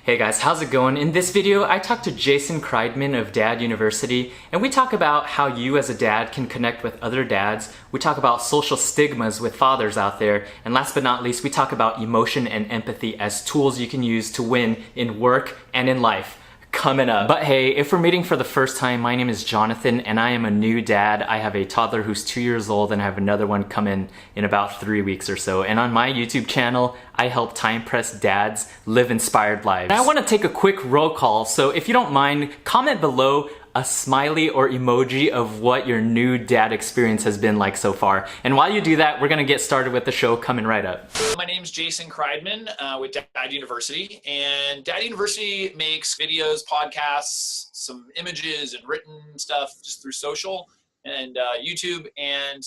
Hey guys, how's it going? In this video, I talked to Jason Kreidman of Dad University, and we talk about how you as a dad can connect with other dads. We talk about social stigmas with fathers out there, and last but not least, we talk about emotion and empathy as tools you can use to win in work and in life. Coming up. But hey, if we're meeting for the first time, my name is Jonathan and I am a new dad. I have a toddler who's 2 years old and I have another one coming in about 3 weeks or so. And on my YouTube channel, I help time-pressed dads live inspired lives. And I want to take a quick roll call, so if you don't mind, comment below a smiley or emoji of what your new dad experience has been like so far. And while you do that, we're gonna get started with the show coming right up. My name's Jason Kreidman with Dad University, and Dad University makes videos, podcasts, some images and written stuff just through social and YouTube, and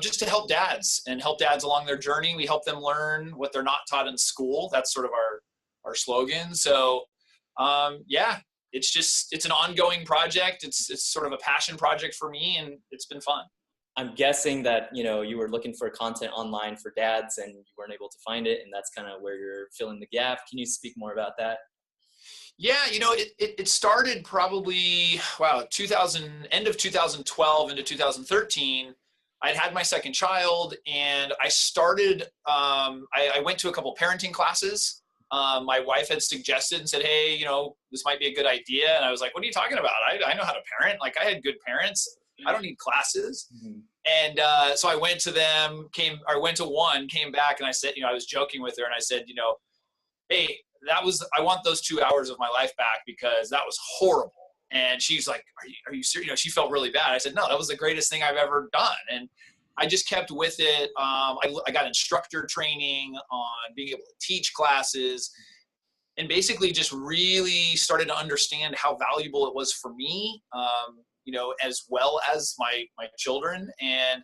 just to help dads along their journey. We help them learn what they're not taught in school. That's sort of our slogan. So yeah. It's an ongoing project. It's sort of a passion project for me, and it's been fun. I'm guessing that, you were looking for content online for dads and you weren't able to find it, and that's kind of where you're filling the gap. Can you speak more about that? Yeah, it started probably, end of 2012 into 2013. I'd had my second child, and I started, I went to a couple parenting classes. My wife had suggested and said, hey, this might be a good idea. And I was like, what are you talking about? I know how to parent. Like, I had good parents. I don't need classes. Mm-hmm. And so I went to them, went to one, came back, and I said, I was joking with her, and I said, hey, I want those 2 hours of my life back because that was horrible. And she's like, are you serious? She felt really bad. I said, no, that was the greatest thing I've ever done. And I just kept with it. I got instructor training on being able to teach classes, and basically just really started to understand how valuable it was for me, as well as my children. And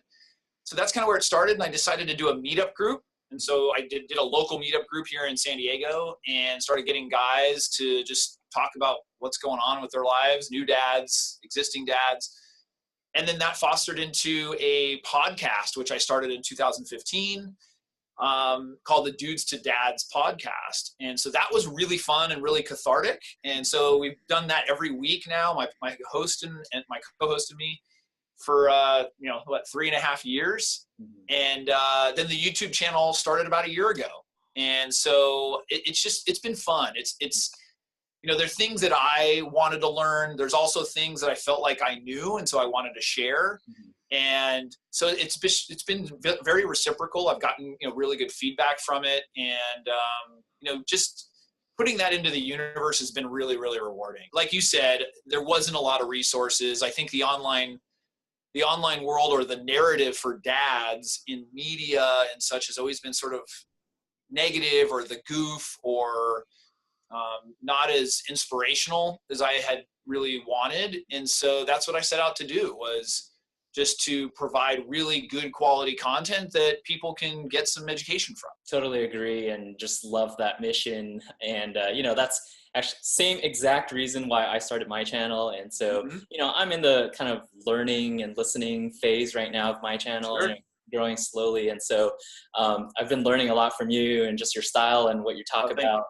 so that's kind of where it started. And I decided to do a meetup group. And so I did a local meetup group here in San Diego and started getting guys to just talk about what's going on with their lives, new dads, existing dads. And then that fostered into a podcast, which I started in 2015, called the Dudes to Dads podcast. And so that was really fun and really cathartic. And so we've done that every week now, my host and my co-host and me, for 3.5 years. Mm-hmm. And then the YouTube channel started about a year ago. And so it's been fun. There are things that I wanted to learn. There's also things that I felt like I knew, and so I wanted to share. Mm-hmm. And so it's been very reciprocal. I've gotten really good feedback from it, and just putting that into the universe has been really, really rewarding. Like you said, there wasn't a lot of resources. I think the online world, or the narrative for dads in media and such, has always been sort of negative, or the goof, or not as inspirational as I had really wanted. And so that's what I set out to do, was just to provide really good quality content that people can get some education from. Totally agree, and just love that mission. And that's actually same exact reason why I started my channel. And so mm-hmm. I'm in the kind of learning and listening phase right now of my channel. Sure. And growing slowly, and so I've been learning a lot from you and just your style and what you talk about.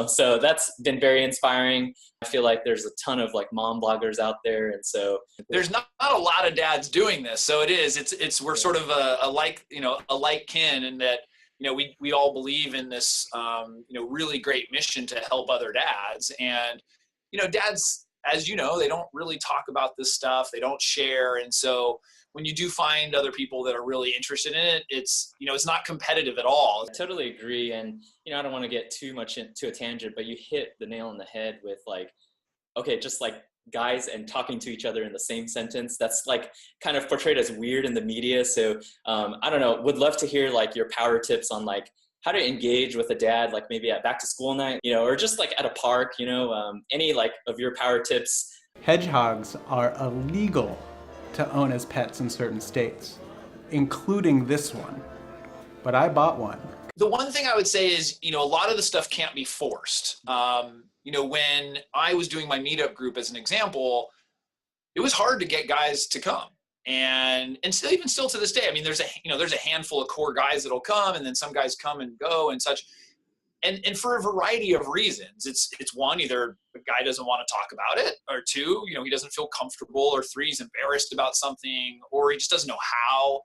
So that's been very inspiring. I feel like there's a ton of mom bloggers out there, and so there's not a lot of dads doing this. So we're sort of a like kin, in that we all believe in this really great mission to help other dads. And dads, as they don't really talk about this stuff. They don't share, and so when you do find other people that are really interested in it, it's not competitive at all. I totally agree. And, I don't want to get too much into a tangent, but you hit the nail on the head with just guys and talking to each other in the same sentence. That's kind of portrayed as weird in the media. So I don't know, would love to hear your power tips on how to engage with a dad, maybe at back to school night, or just at a park, any of your power tips. Hedgehogs are illegal to own as pets in certain states, including this one. But I bought one. The one thing I would say is, a lot of the stuff can't be forced. When I was doing my meetup group, as an example, it was hard to get guys to come. And still to this day, I mean, there's a handful of core guys that'll come, and then some guys come and go and such. and for a variety of reasons. It's one, either the guy doesn't want to talk about it, or two, he doesn't feel comfortable, or three, he's embarrassed about something, or he just doesn't know how.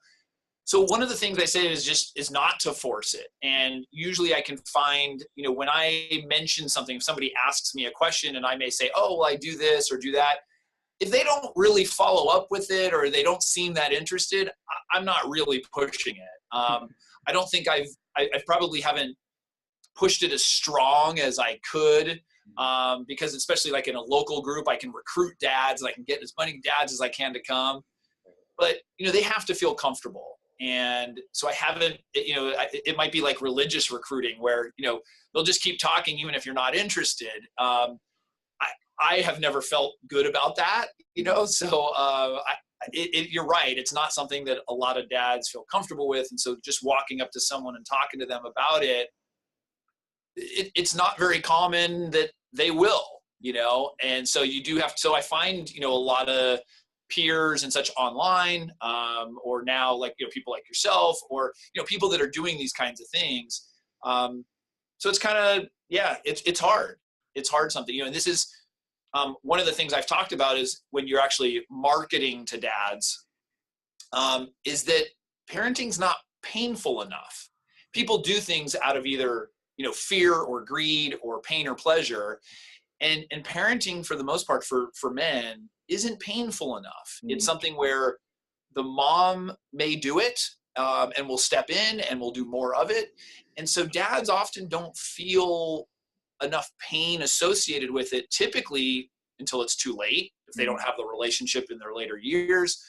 So one of the things I say is not to force it. And usually I can find, when I mention something, if somebody asks me a question and I may say, oh, well, I do this or do that, if they don't really follow up with it, or they don't seem that interested, I'm not really pushing it. I don't think I probably haven't pushed it as strong as I could, because especially like in a local group, I can recruit dads and I can get as many dads as I can to come. But, they have to feel comfortable. And so I haven't, it might be like religious recruiting where, they'll just keep talking even if you're not interested. I have never felt good about that, so you're right. It's not something that a lot of dads feel comfortable with. And so just walking up to someone and talking to them about it's not very common that they will, and so you do have to, so I find, a lot of peers and such online, or now like, people like yourself, or, people that are doing these kinds of things. So it's kind of, it's hard. It's hard something, and this is, one of the things I've talked about is when you're actually marketing to dads, is that parenting's not painful enough. People do things out of either, fear or greed or pain or pleasure. And parenting, for the most part, for men, isn't painful enough. It's something where the mom may do it, and will step in and will do more of it. And so dads often don't feel enough pain associated with it, typically until it's too late, if they don't have the relationship in their later years.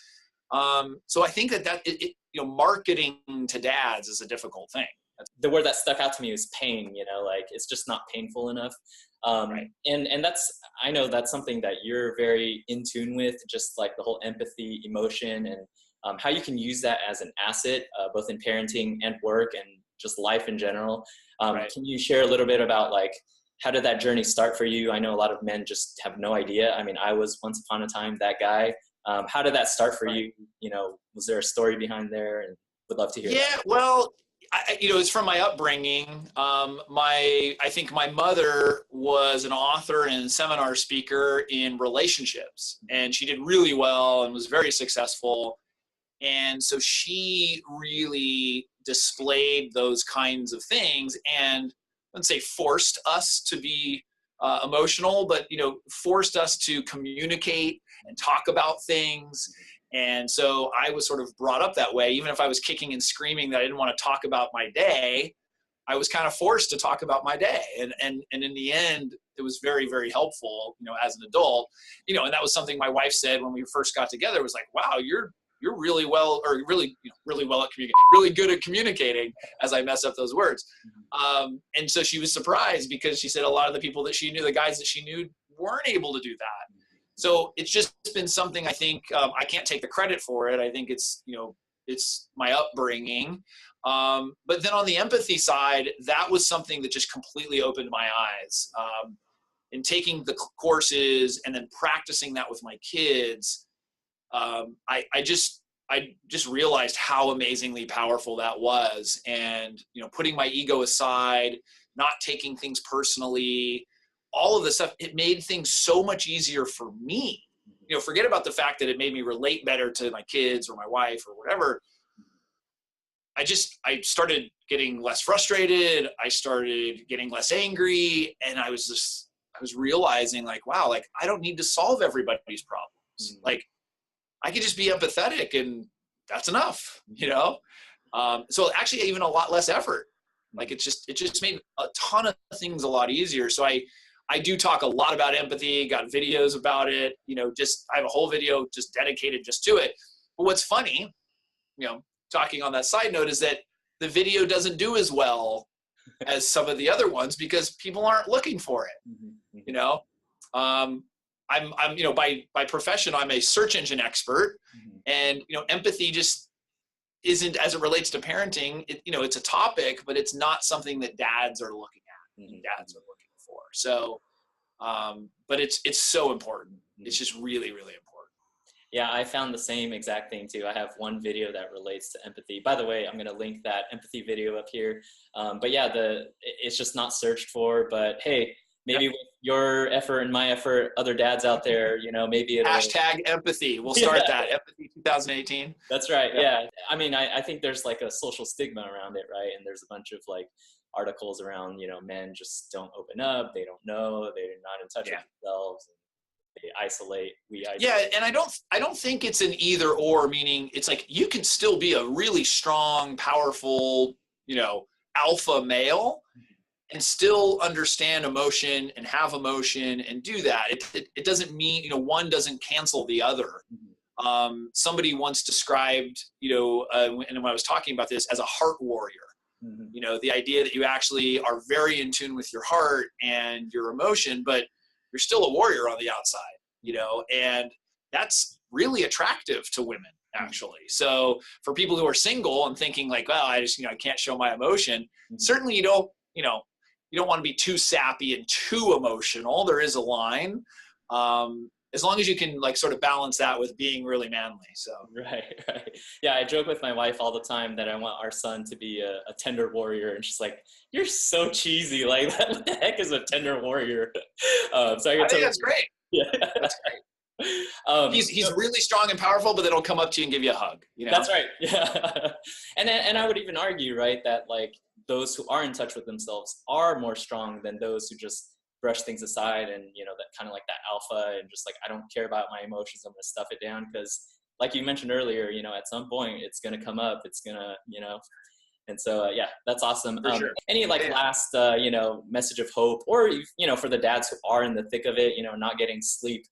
So I think that marketing to dads is a difficult thing. The word that stuck out to me was pain, like it's just not painful enough. Right. And I know that's something that you're very in tune with, just like the whole empathy, emotion, and how you can use that as an asset, both in parenting and work and just life in general. Right. Can you share a little bit about like, how did that journey start for you? I know a lot of men just have no idea. I mean, I was once upon a time that guy. How did that start for you? Was there a story behind there? And would love to hear. Yeah, well, it's from my upbringing. I think my mother was an author and seminar speaker in relationships, and she did really well and was very successful. And so she really displayed those kinds of things, and let's say forced us to be emotional, but forced us to communicate and talk about things. And so I was sort of brought up that way. Even if I was kicking and screaming that I didn't want to talk about my day, I was kind of forced to talk about my day. And in the end, it was very, very helpful, as an adult, and that was something my wife said when we first got together, was like, wow, you're really well, or really well at communicating, really good at communicating, as I mess up those words. And so she was surprised, because she said a lot of the people that she knew, the guys that she knew, weren't able to do that. So it's just been something, I think, I can't take the credit for it. I think it's my upbringing. But then on the empathy side, that was something that just completely opened my eyes. In taking the courses and then practicing that with my kids, I just realized how amazingly powerful that was. And, putting my ego aside, not taking things personally, all of this stuff, it made things so much easier for me. Forget about the fact that it made me relate better to my kids or my wife or whatever. I started getting less frustrated. I started getting less angry. And I was realizing like, wow, like I don't need to solve everybody's problems. Like I could just be empathetic and that's enough, So actually even a lot less effort. Like it just made a ton of things a lot easier. So I do talk a lot about empathy, got videos about it, I have a whole video just dedicated just to it. But what's funny, talking on that side note, is that the video doesn't do as well as some of the other ones because people aren't looking for it. I'm by profession, I'm a search engine expert, and, empathy just isn't, as it relates to parenting, it's a topic, but it's not something that dads are looking at, and dads are looking for. So, but it's so important. It's just really, really important. Yeah, I found the same exact thing too. I have one video that relates to empathy. By the way, I'm going to link that empathy video up here. But yeah, it's just not searched for. But hey, maybe with your effort and my effort, other dads out there, maybe it'll. Hashtag empathy. We'll start that. Empathy 2018. That's right. Yeah. I mean, I think there's like a social stigma around it, right? And there's a bunch of like articles around, men just don't open up. They don't know. They're not in touch with themselves. They isolate. We isolate. Yeah, and I don't think it's an either or, meaning it's like you can still be a really strong, powerful, alpha male and still understand emotion and have emotion and do that. It doesn't mean, one doesn't cancel the other. Somebody once described, and when I was talking about this, as a heart warrior. The idea that you actually are very in tune with your heart and your emotion, but you're still a warrior on the outside, and that's really attractive to women, actually. So for people who are single and thinking like, well, I just, I can't show my emotion. Certainly you don't want to be too sappy and too emotional. There is a line. As long as you can like sort of balance that with being really manly. So right. Yeah, I joke with my wife all the time that I want our son to be a tender warrior, and she's like, "You're so cheesy. Like, what the heck is a tender warrior?" So I think that's great. Yeah, that's great. He's really strong and powerful, but then he'll come up to you and give you a hug. That's right. Yeah, and I would even argue, right, that like those who are in touch with themselves are more strong than those who just brush things aside and that kind of like that alpha and just like, I don't care about my emotions, I'm gonna stuff it down, because like you mentioned earlier, at some point it's gonna come up, it's gonna and so yeah, that's awesome. Sure. Any like last message of hope, or for the dads who are in the thick of it, not getting sleep,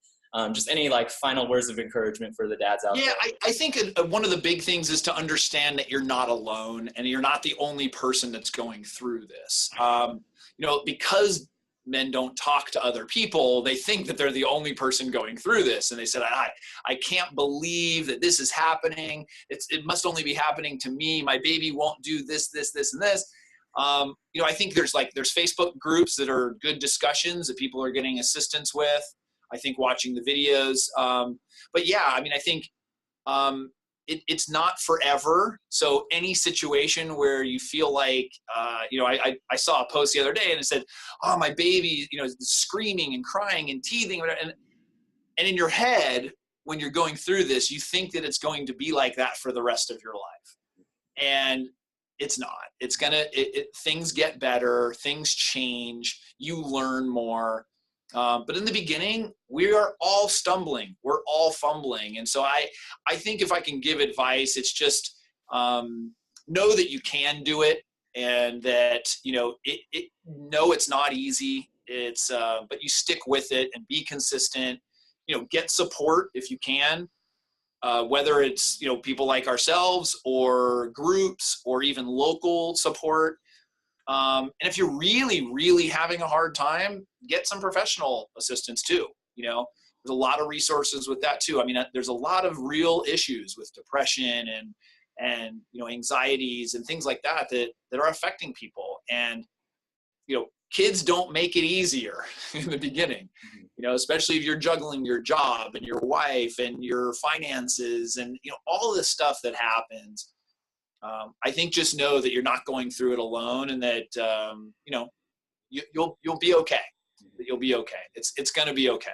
just any like final words of encouragement for the dads out there? Yeah, I think one of the big things is to understand that you're not alone and you're not the only person that's going through this. Because men don't talk to other people, they think that they're the only person going through this. And they said, I can't believe that this is happening. It must only be happening to me. My baby won't do this, this, this, and this. I think there's Facebook groups that are good discussions that people are getting assistance with. I think watching the videos. But yeah, I mean, I think it's not forever. So any situation where you feel like, I saw a post the other day and it said, oh, my baby, is screaming and crying and teething. And in your head, when you're going through this, you think that it's going to be like that for the rest of your life. And it's not. It's things get better, things change, you learn more. But in the beginning, we are all stumbling. We're all fumbling. And so I think if I can give advice, it's just know that you can do it, and that, it's not easy. But you stick with it and be consistent, get support if you can, whether it's, people like ourselves or groups or even local support. And if you're really, really having a hard time, get some professional assistance too. There's a lot of resources with that too. I mean, there's a lot of real issues with depression and anxieties and things like that are affecting people. And, kids don't make it easier in the beginning, especially if you're juggling your job and your wife and your finances and, all this stuff that happens. I think just know that you're not going through it alone, and that you'll be okay. You'll be okay. It's going to be okay.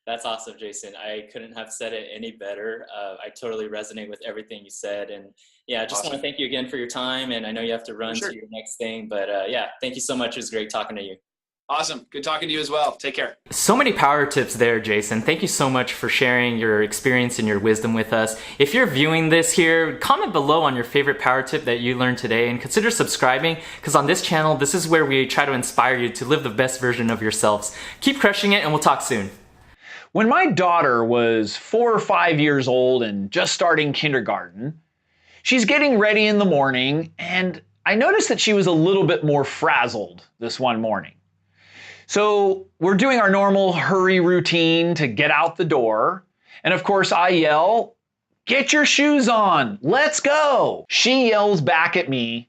That's awesome, Jason. I couldn't have said it any better. I totally resonate with everything you said, and yeah, I just want to thank you again for your time. And I know you have to run to your next thing, but yeah, thank you so much. It was great talking to you. Awesome. Good talking to you as well. Take care. So many power tips there, Jason. Thank you so much for sharing your experience and your wisdom with us. If you're viewing this here, comment below on your favorite power tip that you learned today, and consider subscribing, because on this channel, this is where we try to inspire you to live the best version of yourselves. Keep crushing it, and we'll talk soon. When my daughter was 4 or 5 years old and just starting kindergarten, she's getting ready in the morning, and I noticed that she was a little bit more frazzled this one morning. So we're doing our normal hurry routine to get out the door. And of course I yell, "Get your shoes on, let's go." She yells back at me,